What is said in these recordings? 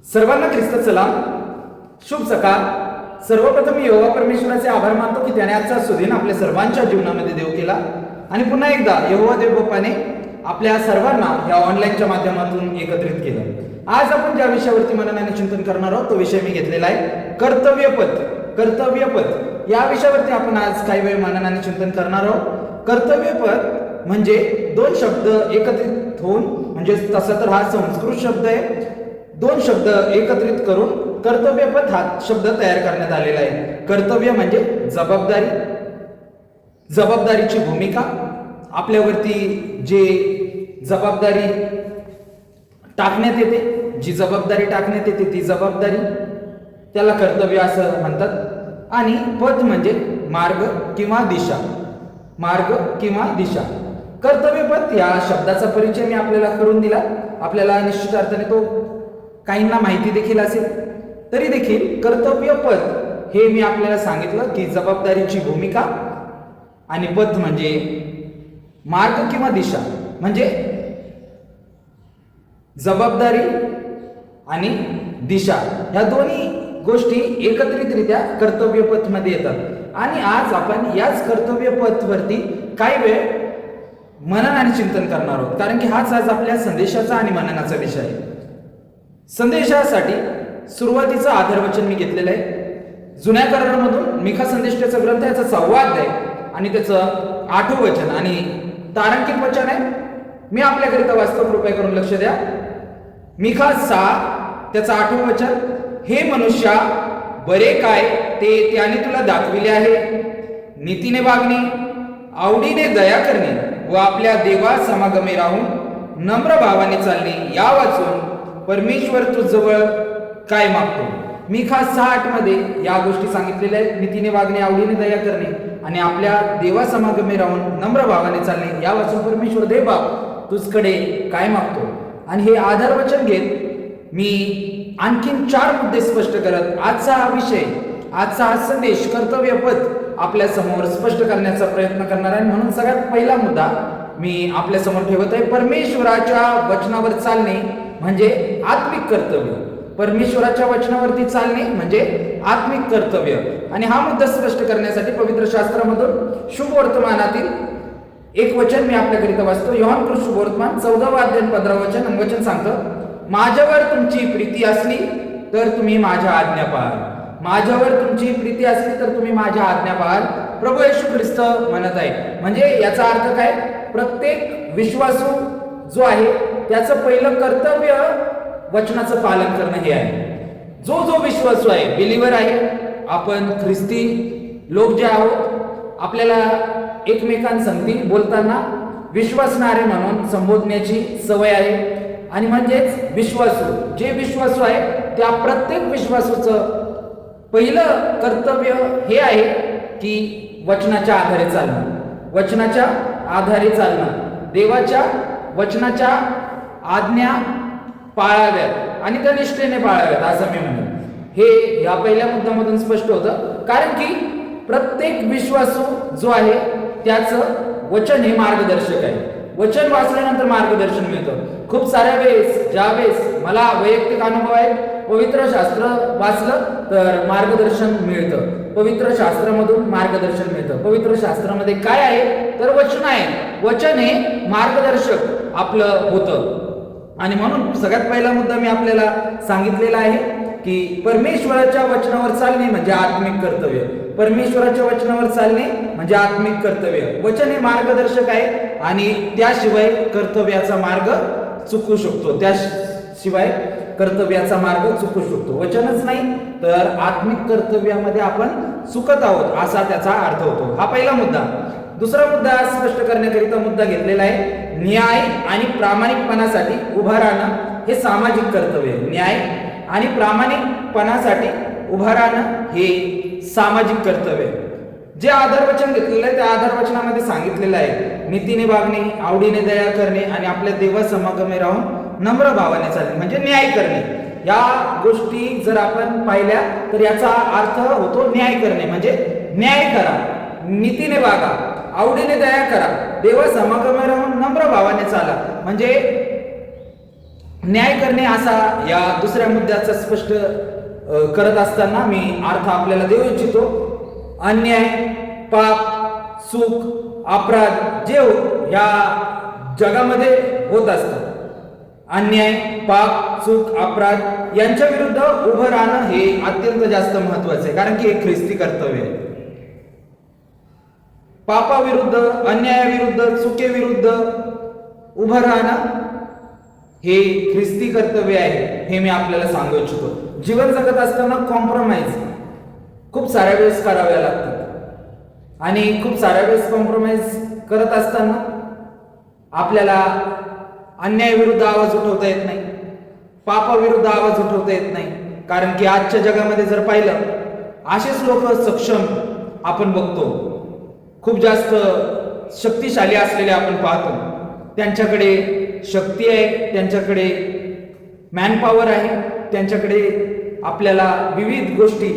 सर्वांना ख्रिस्त सलाम. शुभ सकाळ. सर्वप्रथम मी यहोवा परमेश्वराचे आभार मानतो की त्याने आजचा सुदिन आपल्या सर्वांच्या जीवनामध्ये देव केला आणि पुन्हा एकदा यहोवा देव बाप्पाने आपल्या सर्वांना या ऑनलाईनच्या माध्यमातून एकत्रित केलं. आज आपण ज्या विषयावरती मनन आणि चिंतन करणार आहोत तो विषय मी घेतलेला आहे कर्तव्यपथ. कर्तव्यपथ या विषयावरती आपण आज काही वेळ मनन आणि चिंतन करणार आहोत. कर्तव्यपथ म्हणजे दोन शब्द एकत्रित होऊन, म्हणजे तसा तर हा संस्कृत शब्द आहे, दोन शब्द एकत्रित करून कर्तव्यपथ हा शब्द तयार करण्यात आलेला आहे. कर्तव्य म्हणजे जबाबदारी, जबाबदारीची भूमिका, आपल्यावरती जे जबाबदारी टाकण्यात येते, जी जबाबदारी टाकण्यात येते ती जबाबदारी, त्याला कर्तव्य असं म्हणतात. आणि पथ म्हणजे मार्ग किंवा दिशा, मार्ग किंवा दिशा. कर्तव्यपथ या शब्दाचा परिचय मी आपल्याला करून दिला. आपल्याला निश्चित अर्थाने तो काहींना माहिती देखील असेल, तरी देखील कर्तव्यपथ हे मी आपल्याला सांगितलं की जबाबदारीची भूमिका आणि पथ म्हणजे मार्ग किंवा दिशा, म्हणजे जबाबदारी आणि दिशा ह्या दोन्ही गोष्टी एकत्रितरित्या कर्तव्यपथ मध्ये येतात. आणि आज आपण याच कर्तव्यपथ वरती काही वेळ मनन आणि चिंतन करणार आहोत, कारण की हाच आज आपल्या संदेशाचा आणि मननाचा विषय आहे. संदेशासाठी सुरुवातीचं आधारवचन मी घेतलेलं आहे जुन्या करारामधून मिखा संदेशाचा ग्रंथ, याचा 6वा अध्याय आणि त्याचं 8वं वचन आणि तारांकित वचन आहे. मी आपल्याकरिता वास्तव, कृपया करून लक्ष द्या. मिखा 6 त्याचं 8वं वचन, हे मनुष्या बरे काय ते त्याने तुला दाखविले आहे, नीतीने वागणे, आवडीने दया करणे व आपल्या देवा समागमे राहून नम्र भावाने चालणे, या वाचून परमेश्वर तुझजवळ काय मागतो. मिखा 6:8 मध्ये या गोष्टी सांगितलेल्या आहेत. नीतीने वागणे, आवडीने दया करणे आणि आपल्या देवा समागमे राहून नम्र भावाने चालणे, या वाचून परमेश्वर देव बाप तुझकडे काय मागतो. आणि हे आधार वचन घेत मी आणखीन 4 मुद्दे स्पष्ट करत आजचा हा विषय, आजचा हा संदेश कर्तव्यपथ आपल्या समोर स्पष्ट करण्याचा प्रयत्न करणार आहे. म्हणून सगळ्यात पहिला मुद्दा मी आपल्या समोर ठेवत आहे. परमेश्वराच्या वचनावर चालणे म्हणजे आत्मिक कर्तव्य. परमेश्वराच्या वचनावरती चालणे म्हणजे आत्मिक कर्तव्य. आणि हा मुद्दा स्पष्ट करण्यासाठी पवित्र शास्त्रामधून शुभ वर्तमानातील एक वचन मी आपल्याकरिता वाचतो. योहान कृष्ण शुभ वर्तमान 14वा अध्याय 15व वचन. आणि वचन सांगतं, माझ्यावर तुमची प्रीती असली तर तुम्ही माझ्या आज्ञा पाळाल. माझ्यावर तुमची प्रीती असली तर तुम्ही माझ्या आज्ञा पाळाल, प्रभू येशू ख्रिस्त म्हणत आहे. म्हणजे याचा अर्थ काय? प्रत्येक विश्वासू जो आहे त्याचं पहिलं कर्तव्य वचनाचं पालन करणं हे आहे. जो जो विश्वासू आहे, बिलीवर आहे, आपण ख्रिस्ती लोक जे आहोत, आपल्याला एकमेकांसंगती बोलताना विश्वासणारे म्हणून संबोधण्याची सवय आहे. आणि म्हणजेच विश्वासू, जे विश्वासू आहे त्या प्रत्येक विश्वासूचं पहिलं कर्तव्य हे आहे की वचनाच्या आधारे चालणं, वचनाच्या आधारे चालणं, देवाच्या वचनाच्या आज्ञा पाळाव्यात आणि त्या निष्ठेने पाळाव्यात असं मी म्हणेन. हे या पहिल्या मुद्द्यामधून स्पष्ट होतं, कारण की प्रत्येक विश्वासू जो आहे त्याचं वचन हे मार्गदर्शक आहे. वचन वाचल्यानंतर मार्गदर्शन मिळतं. खूप साऱ्या वेळेस, ज्या वेळेस मला वैयक्तिक अनुभव आहे, पवित्र शास्त्र वाचलं तर मार्गदर्शन मिळतं, पवित्र शास्त्रामधून मार्गदर्शन मिळतं. पवित्र शास्त्रामध्ये काय आहे तर वचन आहे. वचन हे मार्गदर्शक आपलं होतं. आणि म्हणून सगळ्यात पहिला मुद्दा मी आपल्याला सांगितलेला आहे की परमेश्वराच्या वचनावर चालणे म्हणजे आत्मिक कर्तव्य. परमेश्वराच्या वचनावर चालणे म्हणजे आत्मिक कर्तव्य. वचन हे मार्गदर्शक आहे आणि त्याशिवाय कर्तव्याचा मार्ग चुकू शकतो, त्याशिवाय कर्तव्याचा मार्ग चुकू शकतो. वचनच नाही तर आत्मिक कर्तव्यामध्ये आपण चुकत आहोत असा त्याचा अर्थ होतो. हा पहिला मुद्दा. दुसरा मुद्दा स्पष्ट करण्याकरिता मुद्दा घेतलेला आहे न्याय आणि प्रामाणिकपणासाठी उभा राहणं हे सामाजिक कर्तव्य आहे. न्याय आणि प्रामाणिकपणासाठी उभा राहणं हे सामाजिक कर्तव्य आहे. जे आधारवचन घेतलेलं आहे त्या आधारवचनामध्ये सांगितलेलं आहे नीतीने वागणे, आवडीने दया करणे आणि आपल्या देवा समागमे राहून नम्र भावाने चालणे म्हणजे न्याय करणे. या गोष्टी जर आपण पाहिल्या तर याचा अर्थ होतो न्याय करणे, म्हणजे न्याय करा, नीतीने वागा, आवडीने दया करा, देवा समागमे राहून नम्र भावाने चाला. म्हणजे न्याय करणे असा या दुसऱ्या मुद्द्याचा स्पष्ट करत असताना मी अर्थ आपल्याला देऊ इच्छितो. अन्याय, पाप, चूक, अपराध जे या जगामध्ये होत असतात, अन्याय, पाप, चूक, अपराध यांच्या विरुद्ध उभं राहणं हे अत्यंत जास्त महत्वाचं आहे, कारण की हे ख्रिस्ती कर्तव्य आहे. पापाविरुद्ध, अन्यायाविरुद्ध, चुकीविरुद्ध उभं राहणं हे ख्रिस्ती कर्तव्य आहे, हे मी आपल्याला सांगू इच्छितो. जीवन जगत असताना कॉम्प्रोमाइज खूप साऱ्या वेळेस कराव्या लागतात आणि खूप साऱ्या वेळेस कॉम्प्रोमाइज करत असताना आपल्याला अन्यायाविरुद्ध आवाज उठवता येत नाही, पापाविरुद्ध आवाज उठवता येत नाही, कारण की आजच्या जगामध्ये जर पाहिलं असेच लोक सक्षम आपण बघतो, खूप जास्त शक्तिशाली असलेले आपण पाहतो. त्यांच्याकडे शक्ती आहे, त्यांच्याकडे मॅनपॉवर आहे, त्यांच्याकडे आपल्याला विविध गोष्टी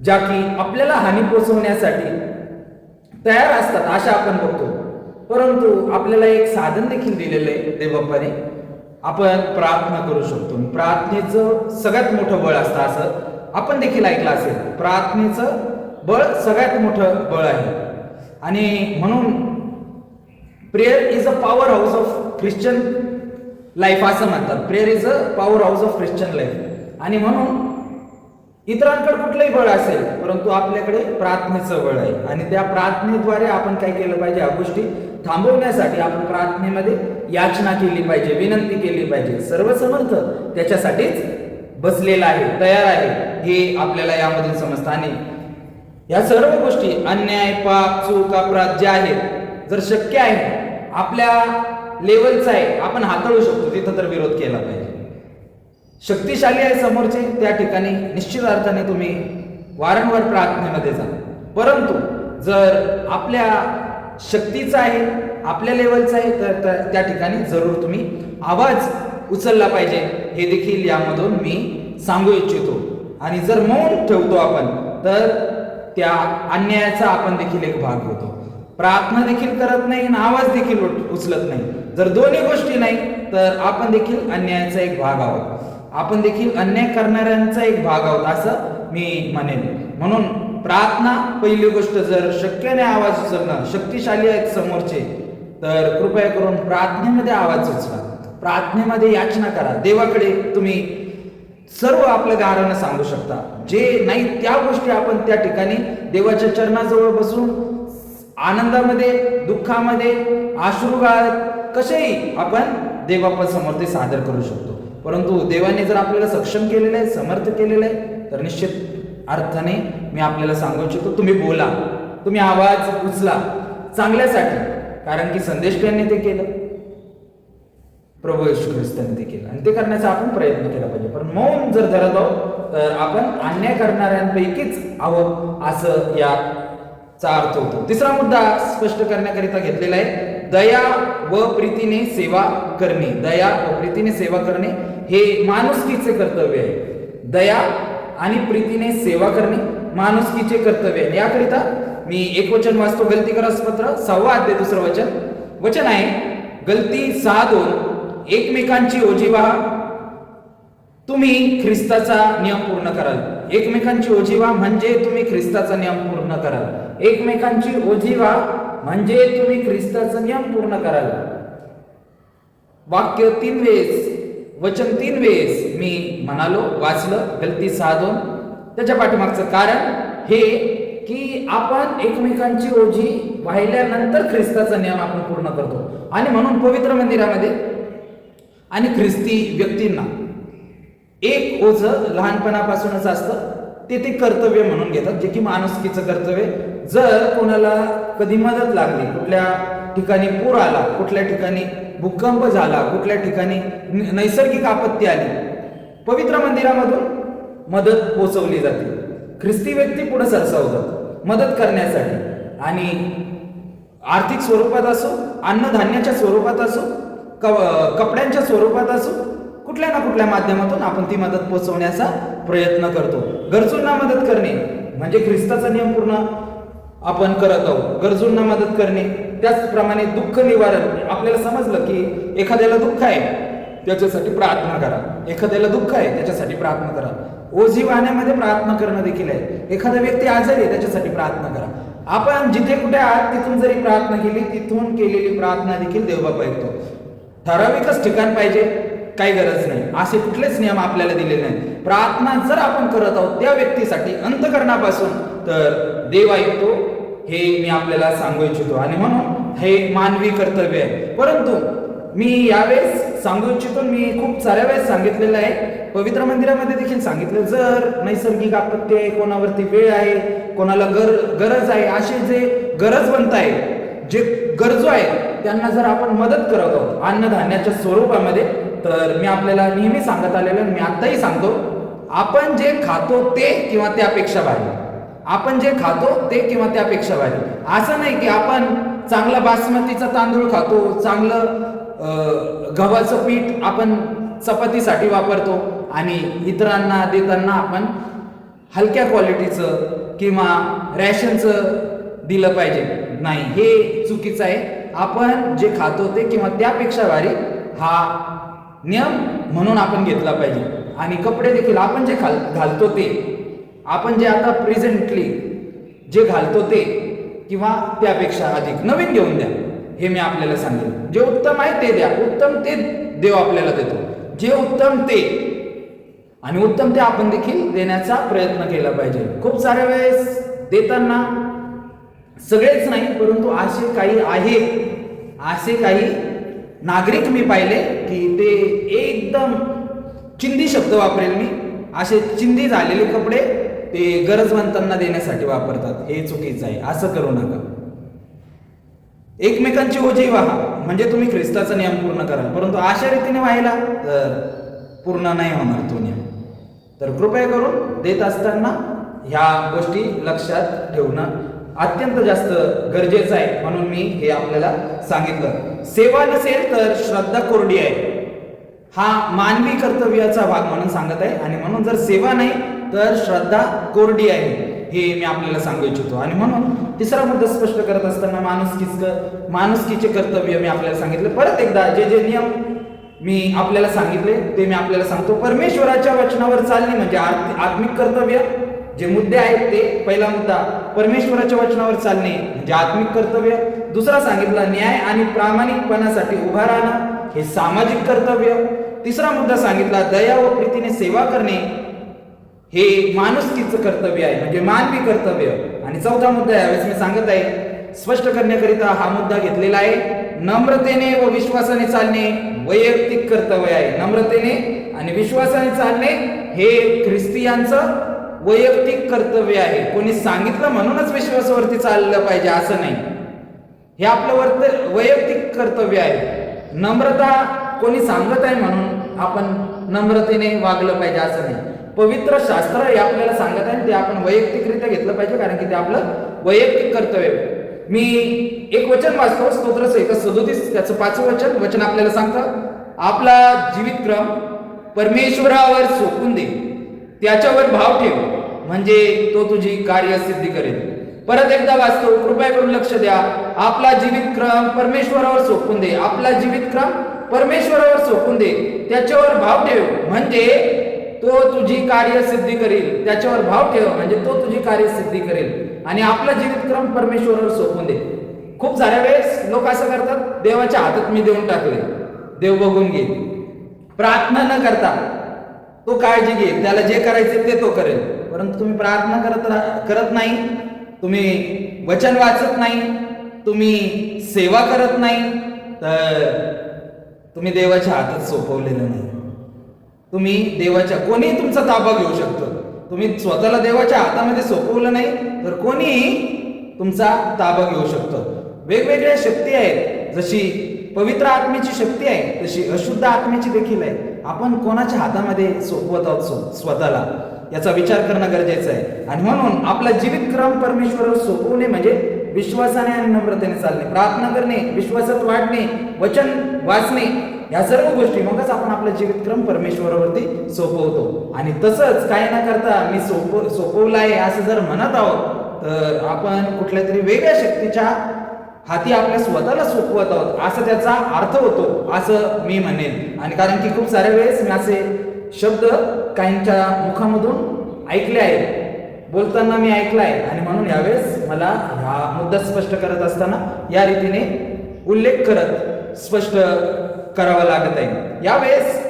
ज्या की आपल्याला हानी पोचवण्यासाठी तयार असतात अशा आपण बघतो. परंतु आपल्याला एक साधन देखील दिलेलं आहे देवबाप्पाने, आपण प्रार्थना करू शकतो. प्रार्थनेचं सगळ्यात मोठं बळ असतं असं आपण देखील ऐकलं असेल. प्रार्थनेचं बळ सगळ्यात मोठं बळ आहे आणि म्हणून prayer is a power house of Christian life असं म्हणतात. Prayer is a power house of Christian life. आणि म्हणून इतरांकडे कुठलंही बळ असेल, परंतु आपल्याकडे प्रार्थनेचं बळ आहे आणि त्या प्रार्थनेद्वारे आपण काय केलं पाहिजे, या गोष्टी थांबवण्यासाठी आपण प्रार्थनेमध्ये याचना केली पाहिजे, विनंती केली पाहिजे. सर्वसमर्थ त्याच्यासाठीच बसलेला आहे, तयार आहे, हे आपल्याला यामधून समजतं. आणि या सर्व गोष्टी अन्याय, पाप, चूक, अपराध जे आहेत, जर शक्य आहे आपल्या लेवलचा आहे, आपण हाताळू शकतो, तिथं तर विरोध केला पाहिजे. शक्तिशाली आहे समोरचे, त्या ठिकाणी निश्चित अर्थाने तुम्ही वारंवार प्रार्थनेमध्ये जा. परंतु जर आपल्या शक्तीचा आहे, आपल्या लेवलचा आहे, तर त्या ठिकाणी जरूर तुम्ही आवाज उचलला पाहिजे, हे देखील यामधून मी सांगू इच्छितो. आणि जर मौन ठेवतो आपण, तर त्या अन्यायाचा आपण देखील एक भाग होतो. प्रार्थना देखील करत नाही आणि आवाज देखील उचलत नाही. जर दोन्ही गोष्टी नाही, तर आपण देखील अन्यायाचा एक भाग आहोत, आपण देखील अन्याय करणाऱ्यांचा एक भाग आहोत असं मी म्हणेन. म्हणून प्रार्थना पहिली गोष्ट, जर शक्य नाही आवाज उचलणं, शक्तिशाली आहेत समोरचे, तर कृपया करून प्रार्थनेमध्ये आवाज उचला, प्रार्थनेमध्ये याचना करा. देवाकडे तुम्ही सर्व आपल्या गारानं सांगू शकता. जे नाही त्या गोष्टी आपण त्या ठिकाणी देवाच्या चरणाजवळ बसून आनंदामध्ये, दुःखामध्ये, अश्रुगाळात कसेही आपण देवाप्पा समोर ते सादर करू शकतो. परंतु देवाने जर आपल्याला सक्षम केलेलं आहे, समर्थ केलेलं आहे, तर निश्चित अर्थाने मी आपल्याला सांगू इच्छितो, तुम्ही बोला, तुम्ही आवाज उचला चांगल्यासाठी, कारण की संदेश त्यांनी ते केलं, प्रभू येशू ख्रिस्तांनी ते केलं आणि ते करण्याचा आपण प्रयत्न केला पाहिजे. पण मौन जर धरत आहोत, तर आपण अन्याय करणाऱ्यांपैकीच आहोत असं याचा अर्थ होतो. तिसरा मुद्दा स्पष्ट करण्याकरिता घेतलेला आहे, दया व प्रीतीने सेवा करणे. दया व प्रीतीने सेवा करणे हे माणुसकीचे कर्तव्य आहे. दया आणि प्रीतीने सेवा करणे माणुसकीचे कर्तव्य आहे. याकरिता मी एक वचन वाचतो, गलती पत्र 6 अध्याय 2 वचन आहे, गलती 6:2, एकमेकांची ओझी व्हा, तुम्ही ख्रिस्ताचा नियम पूर्ण कराल. एकमेकांची ओझी व्हा म्हणजे तुम्ही ख्रिस्ताचा नियम पूर्ण कराल. एकमेकांची ओझी व्हा म्हणजे तुम्ही ख्रिस्ताचा नियम पूर्ण कराल. वाक्य 3 वेळेस, वचन 3 वेळेस मी म्हणालो, वाचलं, गलती 6:2. त्याच्या पाठीमागचं कारण हे की आपण एकमेकांची ओझी वाहिल्यानंतर ख्रिस्ताचा नियम आपण पूर्ण करतो. आणि म्हणून पवित्र मंदिरामध्ये आणि ख्रिस्ती व्यक्तींना एक ओझ लहानपणापासूनच असतं, ते कर्तव्य म्हणून घेतात, जे की माणुसकीचं कर्तव्य. जर कोणाला कधी मदत लागली, कुठल्या ठिकाणी पूर आला, कुठल्या ठिकाणी भूकंप झाला, कुठल्या ठिकाणी नैसर्गिक आपत्ती आली, पवित्र मंदिरामधून मदत पोचवली जाते. ख्रिस्ती व्यक्ती पुढे सरसावतात मदत करण्यासाठी, आणि आर्थिक स्वरूपात असो, अन्नधान्याच्या स्वरूपात असो, कपड्यांच्या स्वरूपात असो, कुठल्या ना कुठल्या माध्यमातून आपण ती मदत पोहोचवण्याचा प्रयत्न करतो. गरजूंना मदत करणे म्हणजे ख्रिस्ताचा नियम पूर्ण आपण करत आहोत. गरजूंना मदत करणे, त्याचप्रमाणे दुःख निवारण. आपल्याला समजलं की एखाद्याला दुःख आहे, त्याच्यासाठी प्रार्थना करा. एखाद्याला दुःख आहे त्याच्यासाठी प्रार्थना करा. ओझी वाहण्यामध्ये प्रार्थना करणं देखील आहे. एखादा व्यक्ती आजारी आहे त्याच्यासाठी प्रार्थना करा. आपण जिथे कुठे आहात तिथून जरी प्रार्थना केली, तिथून केलेली प्रार्थना देखील देवबाप ऐकतो. ठराविकच ठिकाण पाहिजे काही गरज नाही, असे कुठलेच नियम आपल्याला दिलेले नाही. प्रार्थना जर आपण करत आहोत त्या व्यक्तीसाठी अंतःकरणापासून, तर देव ऐकतो, हे मी आपल्याला सांगू इच्छितो. आणि म्हणून हे मानवी कर्तव्य आहे. परंतु मी यावेळेस सांगू इच्छितो, मी खूप साऱ्या वेळेस सांगितलेलं आहे, पवित्र मंदिरामध्ये देखील सांगितलं, जर नैसर्गिक आपत्ती आहे, कोणावरती वेळ आहे, कोणाला गरज आहे, असे जे गरजवंत आहे, जे गरजू आहे, त्यांना जर आपण मदत करत आहोत अन्नधान्याच्या स्वरूपामध्ये, तर मी आपल्याला नेहमी सांगत आलेलं, मी आताही सांगतो, आपण जे खातो ते किंवा त्यापेक्षा भारी, आपण जे खातो ते किंवा त्यापेक्षा भारी. असं नाही की आपण चांगला बासमतीचा तांदूळ खातो, चांगलं गव्हाचं पीठ आपण चपातीसाठी वापरतो आणि इतरांना देताना आपण हलक्या क्वालिटीचं किंवा रॅशनचं दिलं पाहिजे. नाही, हे चुकीचं आहे. आपण जे खातो ते किंवा त्यापेक्षा भारी हा नियम म्हणून आपण घेतला पाहिजे. आणि कपडे देखील आपण जे घालतो ते, आपण जे आता प्रेझेंटली जे घालतो ते किंवा त्यापेक्षा अधिक नवीन घेऊन द्या, हे मी आपल्याला सांगेन. जे उत्तम आहे ते द्या, उत्तम ते देव आपल्याला देतो. जे उत्तम ते आणि उत्तम ते आपण देखील देण्याचा प्रयत्न केला पाहिजे. खूप साऱ्या वेळेस देताना सगळेच नाही, परंतु असे काही आहेत, असे काही नागरिक मी पाहिले की ते एकदम चिंदी शब्द वापरेल मी, असे चिंदी झालेले कपडे ते गरजवंतांना देण्यासाठी वापरतात. हे चुकीचं आहे, असं करू नका. एकमेकांची ओझी वाहा म्हणजे तुम्ही ख्रिस्ताचा नियम पूर्ण कराल, परंतु अशा रीतीने व्हायला तर पूर्ण नाही होणार तो नियम. तर कृपया करून देत असताना ह्या गोष्टी लक्षात ठेवणं अत्यंत जास्त गरजेचं आहे. म्हणून मी हे आपल्याला सांगितलं. सेवा नसेल तर श्रद्धा कोरडी आहे, हा मानवी कर्तव्याचा भाग म्हणून सांगत आहे. आणि म्हणून जर सेवा नाही तर श्रद्धा कोरडी आहे, हे मी आपल्याला सांगू इच्छितो. आणि म्हणून तिसरा मुद्दा स्पष्ट करत असताना माणुसकीचे कर्तव्य मी आपल्याला सांगितले. परत एकदा जे जे नियम मी आपल्याला सांगितले ते मी आपल्याला सांगतो. परमेश्वराच्या वचनावर चालणे म्हणजे आत्मिक कर्तव्य. जे मुद्दे आहेत ते, पहिला मुद्दा परमेश्वराच्या वचनावर चालणे म्हणजे आत्मिक कर्तव्य. दुसरा सांगितला न्याय आणि प्रामाणिकपणासाठी उभा राहणं, हे सामाजिक कर्तव्य. तिसरा मुद्दा सांगितला दया व प्रीतीने सेवा करणे, हे माणुसकीचं कर्तव्य आहे म्हणजे मानवी कर्तव्य. आणि चौथा मुद्दा यावेळेस मी सांगत आहे, स्पष्ट करण्याकरिता हा मुद्दा घेतलेला आहे, नम्रतेने व विश्वासाने चालणे वैयक्तिक कर्तव्य आहे. नम्रतेने आणि विश्वासाने चालणे हे ख्रिस्तियांचं वैयक्तिक कर्तव्य आहे. कोणी सांगितलं म्हणूनच विश्वासावरती चाललं पाहिजे असं नाही, हे आपलं वैयक्तिक कर्तव्य आहे. नम्रता कोणी सांगत आहे म्हणून आपण नम्रतेने वागलं पाहिजे असं नाही. पवित्र शास्त्र हे आपल्याला सांगत आहे, ते आपण वैयक्तिकरित्या घेतलं पाहिजे, कारण की ते आपलं वैयक्तिक कर्तव्य आहे. मी एक वचन वाचतो, स्तोत्रसंहिता 37 त्याचं 5वं वचन आपल्याला सांगतं, आपला जीवितक्रम परमेश्वरावर सोपून दे, त्याच्यावर भाव ठेव, म्हणजे तो तुझी कार्यसिद्धी करेल. परत एकदा वाचतो, कृपया करून लक्ष द्या. आपला जीवितक्रम परमेश्वरावर सोपून दे, आपला जीवितक्रम परमेश्वरावर सोपून दे, त्याच्यावर भाव ठेव, म्हणजे तो तुझी कार्यसिद्धी करेल. त्याच्यावर भाव ठेव म्हणजे तो तुझी कार्यसिद्धी करेल. आणि आपला जीवितक्रम परमेश्वरावर सोपून दे. खूप साऱ्या वेळेस लोक असं करतात, देवाच्या हातात मी देऊन टाकले, देव बघून घे, प्रार्थना न करता तो काळजी घे, त्याला जे करायचे ते तो करेल. परंतु तुम्ही प्रार्थना करत नाही, तुम्ही वचन वाचत नाही, तुम्ही सेवा करत नाही, तर तुम्ही देवाच्या हातात सोपवलेलं नाही. तुम्ही देवाच्या, कोणी तुमचा ताबा घेऊ शकतो, तुम्ही स्वतःला देवाच्या हातामध्ये सोपवलं नाही तर कोणीही तुमचा ताबा घेऊ शकतो. वेगवेगळ्या शक्ती आहेत, जशी पवित्र आत्म्याची शक्ती आहे तशी अशुद्ध आत्म्याची देखील आहे. आपण कोणाच्या हातामध्ये सोपवत आहोत स्वतःला, याचा विचार करणं गरजेचं आहे. आणि म्हणून आपला जीवितक्रम परमेश्वरावर सोपवणे म्हणजे विश्वासाने आणि नम्रतेने चालणे, प्रार्थना करणे, विश्वासात वाढणे, वचन वाचणे, या सर्व गोष्टी, मगच आपण आपला जीवितक्रम परमेश्वरावरती सोपवतो. आणि तसंच काय न करता मी सोपवलं आहे असं जर म्हणत आहोत, तर आपण कुठल्या तरी वेगळ्या शक्तीच्या हाती आपल्या स्वतःला सोपवत आहोत असा त्याचा अर्थ होतो असं मी म्हणेन. आणि कारण की खूप साऱ्या वेळेस मी असे शब्द काहींच्या मुखामधून ऐकले आहेत, बोलताना मी ऐकला आहे, आणि म्हणून यावेळेस मला हा मुद्दा स्पष्ट करत असताना या रीतीने उल्लेख करत स्पष्ट करावा लागत आहे. यावेळेस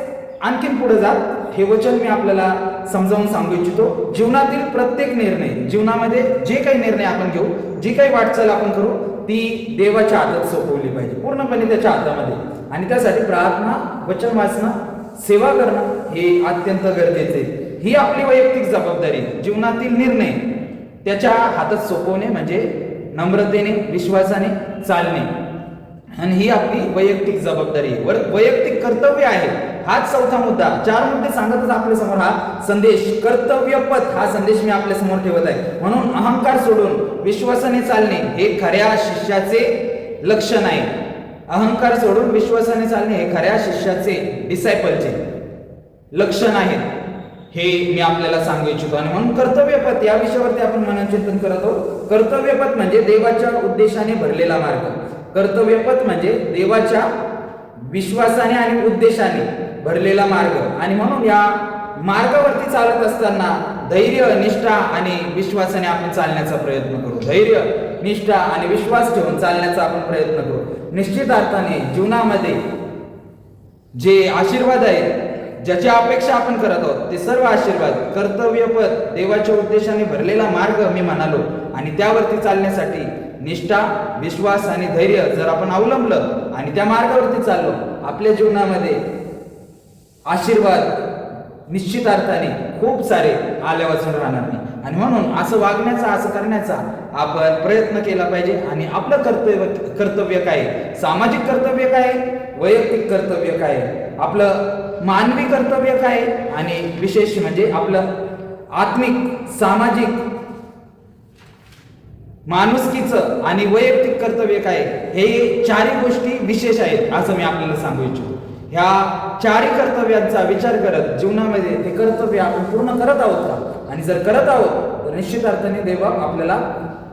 आणखीन पुढे जात हे वचन मी आपल्याला समजावून सांगू इच्छितो. जीवनातील प्रत्येक निर्णय, जीवनामध्ये जे काही निर्णय आपण घेऊ, जी काही वाटचाल आपण करू, ती देवाच्या हातात सोपवली पाहिजे, पूर्णपणे त्याच्या हातामध्ये. आणि त्यासाठी प्रार्थना, वचन वाचणं, सेवा करणं हे अत्यंत गरजेचे आहे. ही आपली वैयक्तिक जबाबदारी. जीवनातील निर्णय त्याच्या हातात सोपवणे म्हणजे नम्रतेने, विश्वासाने चालणे, आणि ही आपली वैयक्तिक जबाबदारी आहे. वैयक्तिक कर्तव्य आहे. हाच चौथा मुद्दा. 4 मुद्दे सांगतच आपल्या समोर हा संदेश, कर्तव्यपथ हा संदेश मी आपल्या समोर ठेवत आहे. म्हणून अहंकार सोडून विश्वासाने चालणे हे खऱ्या शिष्याचे लक्षण आहे. अहंकार सोडून विश्वासाने चालणे हे खऱ्या शिष्याचे, डिसायपलचे लक्षण आहे, हे मी आपल्याला सांगू इच्छितो. आणि म्हणून कर्तव्यपथ या विषयावरती आपण मननचिंतन करत आहोत. कर्तव्यपथ म्हणजे देवाच्या उद्देशाने भरलेला मार्ग. कर्तव्यपथ म्हणजे देवाच्या विश्वासाने आणि उद्देशाने भरलेला मार्ग. आणि म्हणून या मार्गावरती चालत असताना धैर्य, निष्ठा आणि विश्वासाने आपण चालण्याचा प्रयत्न करू. धैर्य, निष्ठा आणि विश्वास ठेवून चालण्याचा आपण प्रयत्न करू. निश्चित अर्थाने जीवनामध्ये जे आशीर्वाद आहेत, ज्याची अपेक्षा आपण करत आहोत, ते सर्व आशीर्वाद कर्तव्यपथ, देवाच्या उद्देशाने भरलेला मार्ग मी म्हणालो, आणि त्यावरती चालण्यासाठी निष्ठा, विश्वास आणि धैर्य जर आपण अवलंबलं आणि त्या मार्गावरती चाललो, आपल्या जीवनामध्ये आशीर्वाद निश्चित अर्थाने खूप सारे आल्या वाचून राहणार नाही. आणि म्हणून असं वागण्याचा, असं करण्याचा आपण प्रयत्न केला पाहिजे. आणि आपलं कर्तव्य काय, सामाजिक कर्तव्य काय, वैयक्तिक कर्तव्य काय, आपलं मानवी कर्तव्य काय, आणि विशेष म्हणजे आपलं आत्मिक, सामाजिक, माणुसकीचं आणि वैयक्तिक कर्तव्य काय, हे चारही गोष्टी विशेष आहेत असं मी आपल्याला सांगू इच्छितो. ह्या चारही कर्तव्यांचा विचार करत जीवनामध्ये ते कर्तव्य आपण पूर्ण करत आहोत का, आणि जर करत आहोत तर निश्चित अर्थाने देव आपल्याला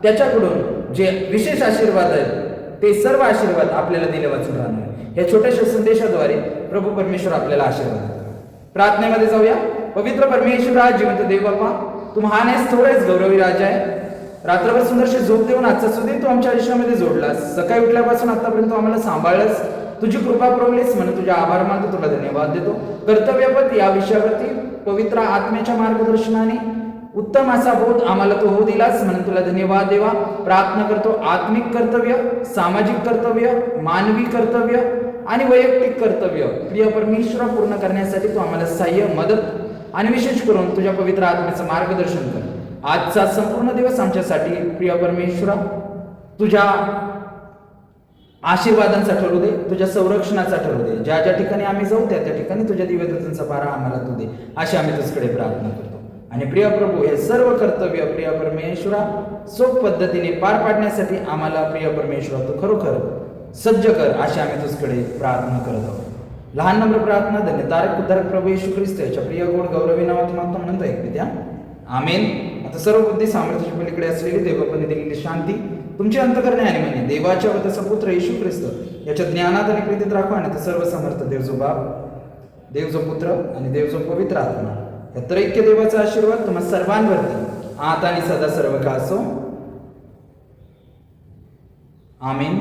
त्याच्याकडून जे विशेष आशीर्वाद आहेत ते सर्व आशीर्वाद आपल्याला दिले वाचून राहणार. या छोट्याशा संदेशाद्वारे प्रभू परमेश्वर आपल्याला आशीर्वाद देतात. प्रार्थनेमध्ये जाऊया. पवित्र परमेश्वरा, जिवंत देव बाप्पा, तू महान आहेस, थोडेच गौरवी राजा आहे. रात्रभर सुंदरशी झोप देऊन आजचा सुदिन तू आमच्या आयुष्यामध्ये जोडलास. सकाळी उठल्यापासून आतापर्यंत आम्हाला सांभाळलंस. तुझी कृपा पुरवलीस म्हणून तुझ्या आभार मानतो, तुला धन्यवाद देतो. कर्तव्यपथ या विषयावरती पवित्र आत्म्याच्या मार्गदर्शनाने उत्तम असा बोध आम्हाला तो होऊ दिलास म्हणून तुला धन्यवाद देवा. प्रार्थना करतो आत्मिक कर्तव्य, सामाजिक कर्तव्य, मानवी कर्तव्य आणि वैयक्तिक कर्तव्य प्रिय परमेश्वरा पूर्ण करण्यासाठी तू आम्हाला सहाय्य, मदत आणि विशेष करून तुझ्या पवित्र आत्म्याचं मार्गदर्शन कर. आजचा संपूर्ण दिवस आमच्यासाठी प्रिय परमेश्वरा तुझ्या आशीर्वादांचा ठरू दे, तुझ्या संरक्षणाचा ठरू दे. ज्या ज्या ठिकाणी आम्ही जाऊ त्या त्या ठिकाणी तुझ्या दिव्यदूतांचा पारा आम्हाला तू दे, अशी आम्ही तुझकडे प्रार्थना करतो. आणि प्रिय प्रभू, हे सर्व कर्तव्य प्रिय परमेश्वरा सोप पद्धतीने पार पाडण्यासाठी आम्हाला प्रिय परमेश्वरा तू खरोखर सज्ज कर, अशी आम्ही तुझकडे प्रार्थना करत आहोत. लहान नम्र प्रार्थना धन्य तारक उद्धारक प्रभू येशू ख्रिस्त याच्या प्रिय गोड गौरवी नावात मागतो म्हणतो ऐकते द्या, आमेन. आता सर्व बुद्धी सामर्थ्याच्या पलीकडे असलेली देवापणे दिलेली शांती तुमची अंतकरणे आणि म्हणे देवाच्या व त्याचा पुत्र येशू ख्रिस्त याच्या ज्ञानात आणि प्रीतीत राखवा. आणि ते सर्व समर्थ देव जो बाप, देव जो पुत्र आणि देव जो पवित्र आत्मा या त्रैक्य देवाचा आशीर्वाद तुम्हा सर्वांवरती आता आणि सदा सर्व का असो, आमेन.